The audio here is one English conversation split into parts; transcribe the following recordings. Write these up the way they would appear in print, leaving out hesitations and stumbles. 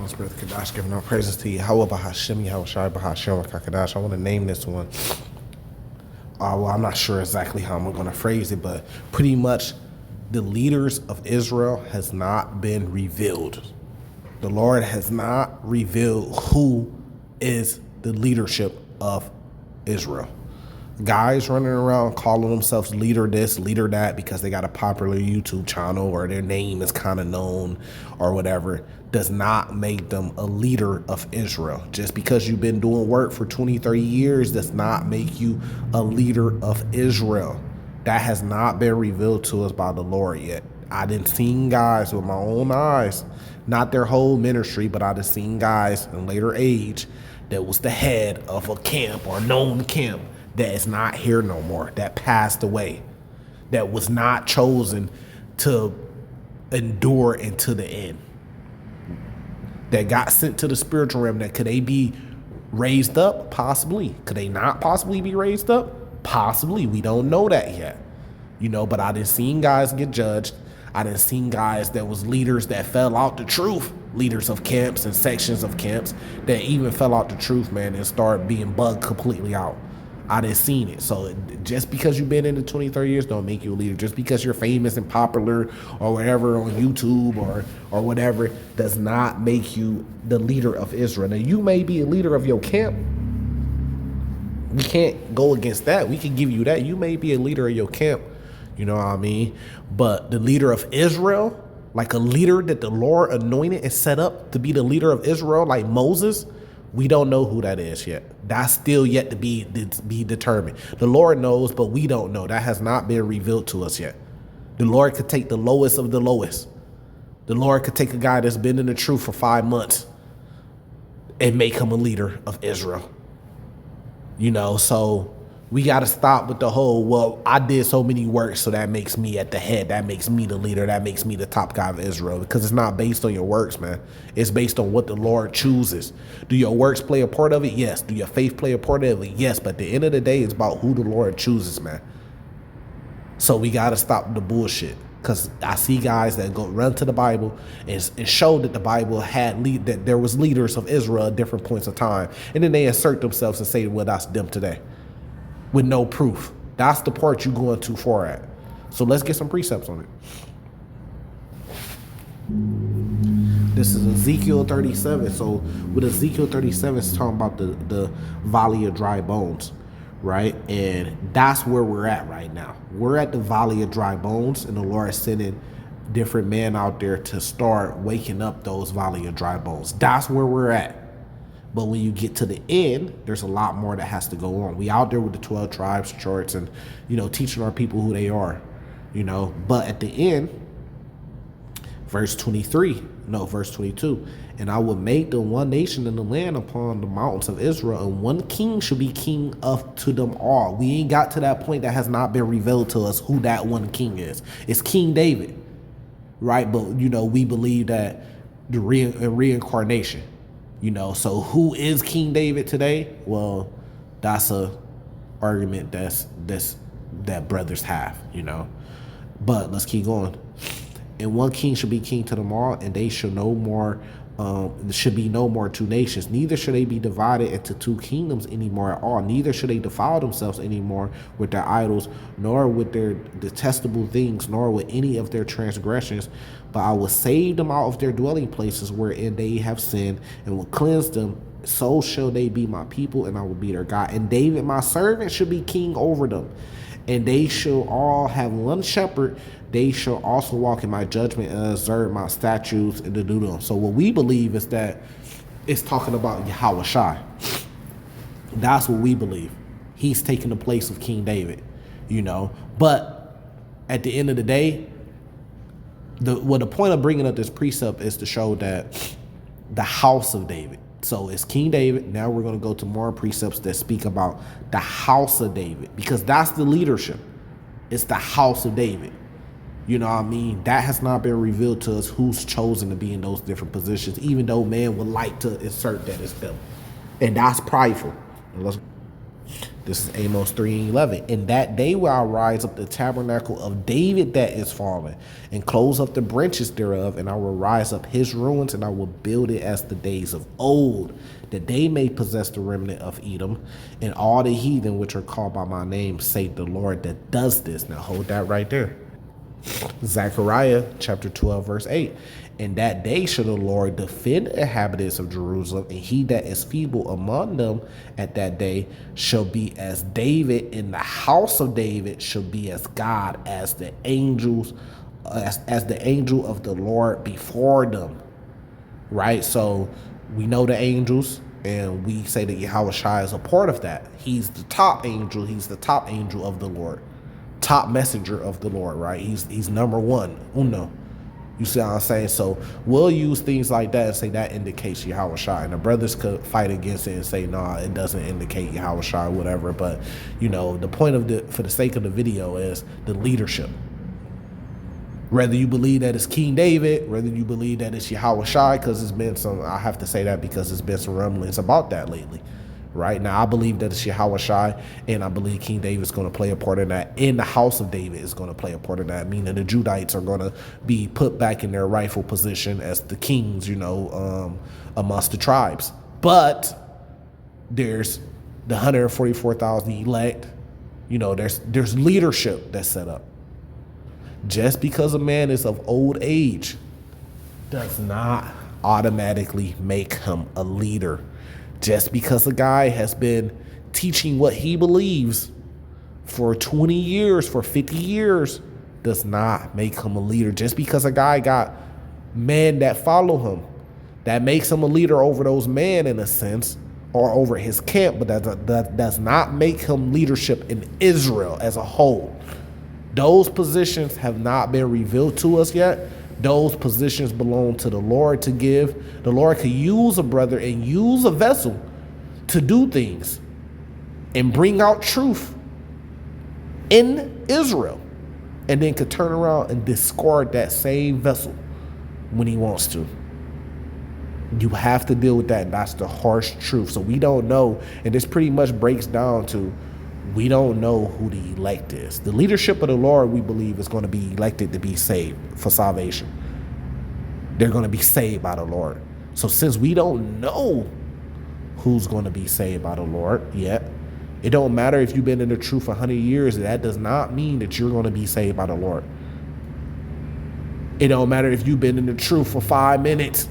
Brother Kadash, giving all praises to Yahweh Bahashim, Yahweh Shai Bahashim, Kadash. I want to name this one. Well, I'm not sure exactly how I'm going to phrase it, but pretty much the leaders of Israel has not been revealed. The Lord has not revealed who is the leadership of Israel. Guys running around calling themselves leader this, leader that because they got a popular YouTube channel or their name is kind of known or whatever does not make them a leader of Israel. Just because you've been doing work for 20, 30 years does not make you a leader of Israel. That has not been revealed to us by the Lord yet. I done seen guys with my own eyes, not their whole ministry, but I done seen guys in later age that was the head of a camp or known camp that is not here no more, that passed away, that was not chosen to endure into the end, that got sent to the spiritual realm. That could they be raised up? Possibly. Could they not possibly be raised up? Possibly. We don't know that yet. But I done seen guys get judged. I done seen guys that was leaders that fell out the truth, leaders of camps and sections of camps that even fell out the truth, man, and started being bugged completely out. I done seen it. So just because you've been in the 20, 30 years don't make you a leader. Just because you're famous and popular or whatever on YouTube or whatever does not make you the leader of Israel. Now, you may be a leader of your camp. We can't go against that. We can give you that. You may be a leader of your camp. You know what I mean? But the leader of Israel, like a leader that the Lord anointed and set up to be the leader of Israel, like Moses, we don't know who that is yet. That's still yet to be determined. The Lord knows, but we don't know. That has not been revealed to us yet. The Lord could take the lowest of the lowest. The Lord could take a guy that's been in the truth for 5 months and make him a leader of Israel. So we got to stop with the whole, well, I did so many works, so that makes me at the head. That makes me the leader. That makes me the top guy of Israel. Because it's not based on your works, man. It's based on what the Lord chooses. Do your works play a part of it? Yes. Do your faith play a part of it? Yes. But at the end of the day, it's about who the Lord chooses, man. So we got to stop the bullshit. Because I see guys that go run to the Bible and show that the Bible had that there was leaders of Israel at different points of time. And then they assert themselves and say, well, that's them today. With no proof. That's the part you're going too far at. So let's get some precepts on it. This is Ezekiel 37. So with Ezekiel 37, it's talking about the valley of dry bones, right? And that's where we're at right now. We're at the valley of dry bones, and the Lord is sending different men out there to start waking up those valley of dry bones. That's where we're at. But when you get to the end, there's a lot more that has to go on. We out there with the 12 tribes charts and, teaching our people who they are, But at the end, verse 22, and I will make them one nation in the land upon the mountains of Israel, and one king shall be king of to them all. We ain't got to that point. That has not been revealed to us who that one king is. It's King David, right? But, we believe that the reincarnation. So who is King David today? Well, that's a argument that brothers have, But let's keep going. And one king shall be king to them all, and they shall no more should be no more two nations. Neither should they be divided into two kingdoms anymore at all. Neither should they defile themselves anymore with their idols, nor with their detestable things, nor with any of their transgressions. But I will save them out of their dwelling places wherein they have sinned, and will cleanse them. So shall they be my people, and I will be their God. And David, my servant, shall be king over them. And they shall all have one shepherd. They shall also walk in my judgment and observe my statutes and to do them. So what we believe is that it's talking about Yahweh Shai. That's what we believe. He's taking the place of King David, But at the end of the day, the point of bringing up this precept is to show that the house of David. So it's King David. Now we're going to go to more precepts that speak about the house of David, because that's the leadership. It's the house of David. That has not been revealed to us who's chosen to be in those different positions, even though man would like to insert that it's them. And that's prideful. This is Amos 3:11. In that day will I rise up the tabernacle of David that is fallen, and close up the branches thereof, and I will rise up his ruins, and I will build it as the days of old, that they may possess the remnant of Edom, and all the heathen which are called by my name, say the Lord that does this. Now hold that right there. Zechariah chapter 12, verse 8. In that day shall the Lord defend the inhabitants of Jerusalem, and he that is feeble among them at that day shall be as David, in the house of David shall be as God, as the angels, as the angel of the Lord before them. Right? So we know the angels, and we say that Yahushua is a part of that. He's the top angel. He's the top angel of the Lord, top messenger of the Lord. Right? He's number one, uno. You see what I'm saying? So we'll use things like that and say that indicates Yahushua. And the brothers could fight against it and say, no, it doesn't indicate Yahushua, whatever. But, you know, the point of for the sake of the video is the leadership. Whether you believe that it's King David, whether you believe that it's Yahushua, because it's been some, I have to say that because there's been some rumblings about that lately. Right now, I believe that it's Yahushua, and I believe King David is going to play a part in that. In the house of David is going to play a part in that, meaning the Judites are going to be put back in their rightful position as the kings, you know, amongst the tribes. But there's the 144,000 elect. You know, there's leadership that's set up. Just because a man is of old age does not automatically make him a leader. Just because a guy has been teaching what he believes for 20 years, for 50 years, does not make him a leader. Just because a guy got men that follow him, that makes him a leader over those men in a sense, or over his camp, but that does not make him leadership in Israel as a whole. Those positions have not been revealed to us yet. Those positions belong to the Lord to give. The Lord could use a brother and use a vessel to do things and bring out truth in Israel, and then could turn around and discard that same vessel when he wants to. You have to deal with that. That's the harsh truth. So we don't know, and this pretty much breaks down to we don't know who the elect is. The leadership of the Lord, we believe, is going to be elected to be saved for salvation. They're going to be saved by the Lord. So since we don't know who's going to be saved by the Lord yet, it don't matter if you've been in the truth for 100 years. That does not mean that you're going to be saved by the Lord. It don't matter if you've been in the truth for 5 minutes.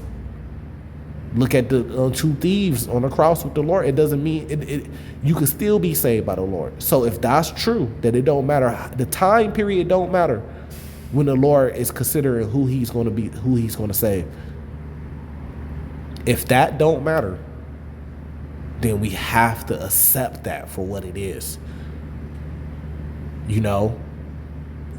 Look at the two thieves on the cross with the Lord. It doesn't mean you can still be saved by the Lord. So if that's true, that it don't matter, the time period don't matter when the Lord is considering who he's going to be, who he's going to save. If that don't matter, then we have to accept that for what it is. You know,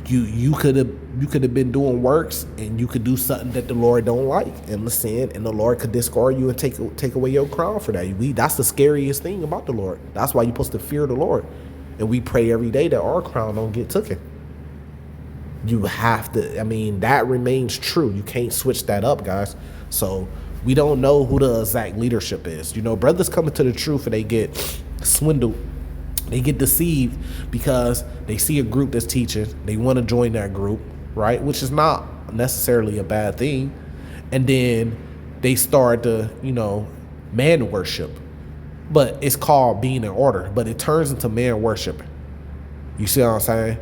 you could have been doing works, and you could do something that the Lord don't like and sin, and the Lord could discard you and take away your crown for that. That's the scariest thing about the Lord. That's why you're supposed to fear the Lord, and we pray every day that our crown don't get taken. You have to. I mean, that remains true. You can't switch that up, guys. So we don't know who the exact leadership is. You know, brothers coming to the truth and they get swindled. They get deceived because they see a group that's teaching. They want to join that group, right? Which is not necessarily a bad thing. And then they start to, you know, man worship. But it's called being in order. But it turns into man worship. You see what I'm saying?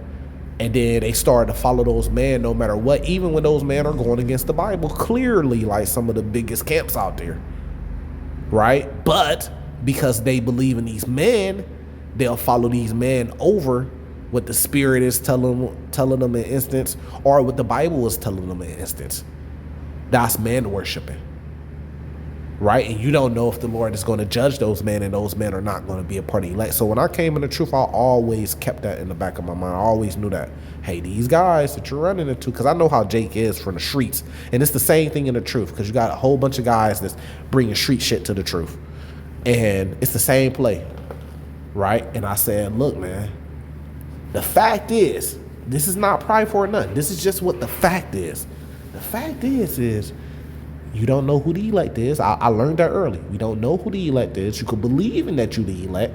And then they start to follow those men no matter what, even when those men are going against the Bible, clearly, like some of the biggest camps out there, right? But because they believe in these men, they'll follow these men over what the Spirit is telling them in instance, or what the Bible is telling them in instance. That's man worshiping, right? And you don't know if the Lord is going to judge those men, and those men are not going to be a part of elect. So when I came in the truth, I always kept that in the back of my mind. I always knew that, hey, these guys that you're running into, because I know how Jake is from the streets, and it's the same thing in the truth, because you got a whole bunch of guys that's bringing street shit to the truth, and it's the same play, right? And I said, look, man, the fact is, this is not prideful or nothing. This is just what the fact is. The fact is you don't know who the elect is. I learned that early. We don't know who the elect is. You could believe in that you the elect,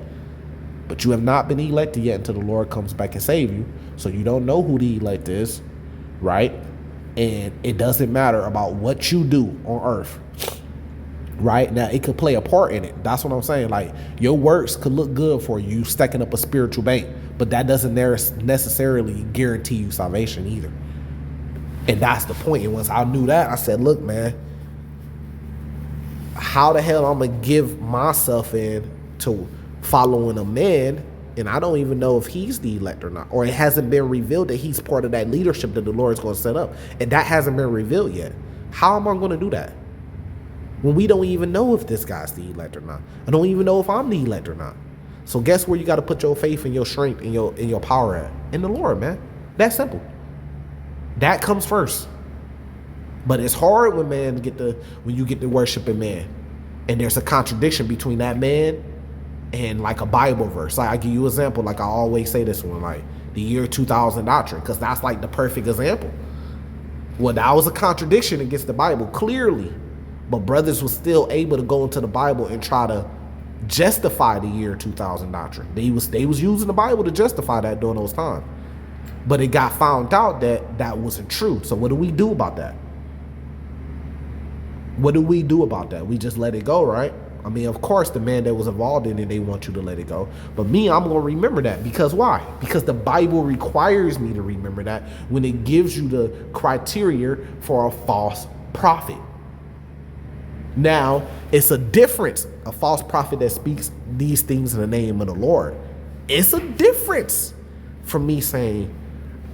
But you have not been elected yet until the Lord comes back and save you. So you don't know who the elect is, right? And it doesn't matter about what you do on earth, right? Now, it could play a part in it. That's what I'm saying. Like, your works could look good for you stacking up a spiritual bank, but that doesn't necessarily guarantee you salvation either. And that's the point. And once I knew that, I said, look, man, how the hell I'm going to give myself in to following a man, and I don't even know if he's the elect or not, or it hasn't been revealed that he's part of that leadership that the Lord is going to set up, and that hasn't been revealed yet. How am I going to do that when we don't even know if this guy's the elect or not? I don't even know if I'm the elect or not. So guess where you got to put your faith and your strength and your power at? In the Lord, man. That's simple. That comes first. But it's hard when you get to worshiping man, and there's a contradiction between that man and like a Bible verse. Like, I give you an example, like I always say this one, like the year 2000 doctrine, because that's like the perfect example. Well, that was a contradiction against the Bible, clearly. But brothers was still able to go into the Bible and try to justify the year 2000 doctrine. They was using the Bible to justify that during those times. But it got found out that that wasn't true. So what do we do about that? What do we do about that? We just let it go, right? I mean, of course, the man that was involved in it, they want you to let it go. But me, I'm going to remember that. Because why? Because the Bible requires me to remember that when it gives you the criteria for a false prophet. Now, it's a difference, a false prophet that speaks these things in the name of the Lord. It's a difference from me saying,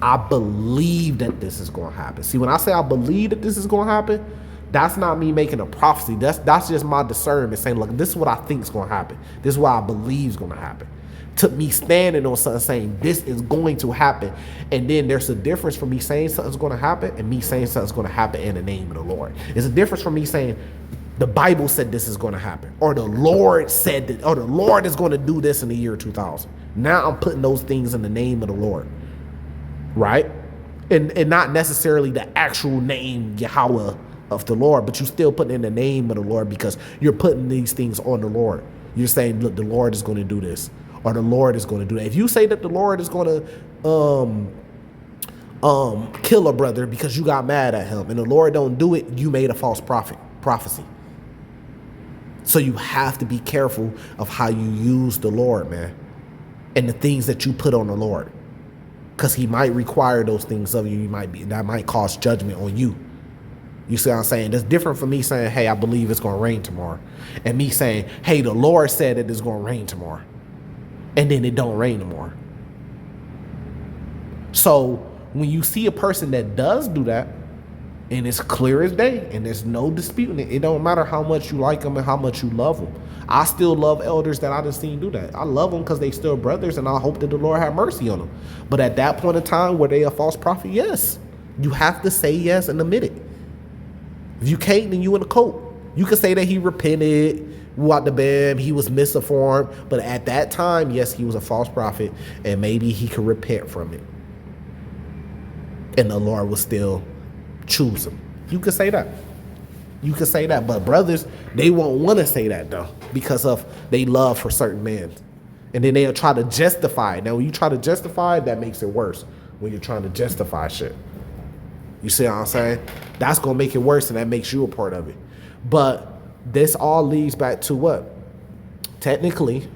I believe that this is going to happen. See, when I say I believe that this is going to happen, that's not me making a prophecy. That's just my discernment saying, look, this is what I think is going to happen. This is what I believe is going to happen. To me standing on something saying this is going to happen. And then there's a difference from me saying something's going to happen and me saying something's going to happen in the name of the Lord. It's a difference from me saying the Bible said this is going to happen, or the Lord said that, or the Lord is going to do this in the year 2000. Now I'm putting those things in the name of the Lord, right? And not necessarily the actual name Yahweh of the Lord, but you still putting in the name of the Lord because you're putting these things on the Lord. You're saying, look, the Lord is going to do this, or the Lord is going to do that. If you say that the Lord is going to kill a brother because you got mad at him and the Lord don't do it, you made a false prophecy. So you have to be careful of how you use the Lord, man, and the things that you put on the Lord, because he might require those things of you. That might cause judgment on you. You see what I'm saying? That's different from me saying, hey, I believe it's going to rain tomorrow, and me saying, hey, the Lord said that it's going to rain tomorrow, and then it don't rain tomorrow. So when you see a person that does do that, and it's clear as day, and there's no disputing it. It don't matter how much you like them and how much you love them. I still love elders that I just seen do that. I love them because they still brothers, and I hope that the Lord have mercy on them. But at that point in time, were they a false prophet? Yes. You have to say yes and admit it. If you can't, then you in the coat. You can say that he repented, what the bam, he was misinformed. But at that time, yes, he was a false prophet, and maybe he could repent from it. And the Lord will still choose him. You could say that. You could say that. But brothers, they won't want to say that though, because of they love for certain men. And then they'll try to justify it. Now, when you try to justify it, that makes it worse. When you're trying to justify shit. You see what I'm saying? That's going to make it worse, and that makes you a part of it. But this all leads back to what? Technically,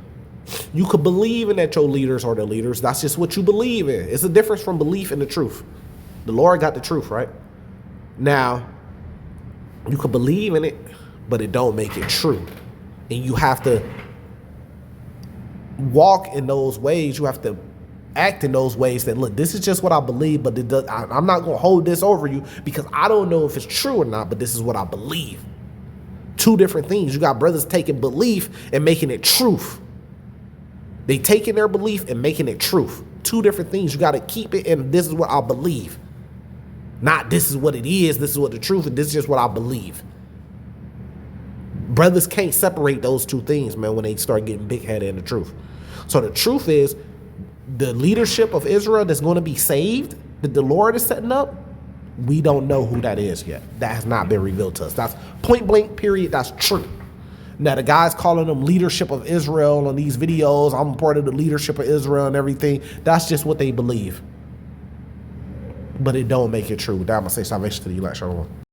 you could believe in that your leaders are the leaders. That's just what you believe in. It's a difference from belief in the truth. The Lord got the truth, right? Now, you could believe in it, but it don't make it true. And you have to walk in those ways. You have to act in those ways that, look, this is just what I believe, but I'm not going to hold this over you because I don't know if it's true or not, but this is what I believe. Two different things. You got brothers taking belief and making it truth. They taking their belief and making it truth. Two different things. You got to keep it, and this is what I believe. Not this is what it is, this is what the truth is, this is just what I believe. Brothers can't separate those two things, man, when they start getting big-headed in the truth. So the truth is, the leadership of Israel that's going to be saved, that the Lord is setting up, we don't know who that is yet. That has not been revealed to us. That's point blank, period. That's true. Now, the guys calling them leadership of Israel on these videos, I'm a part of the leadership of Israel and everything, that's just what they believe. But it don't make it true. That I'm going to say salvation to the elect. Shalom.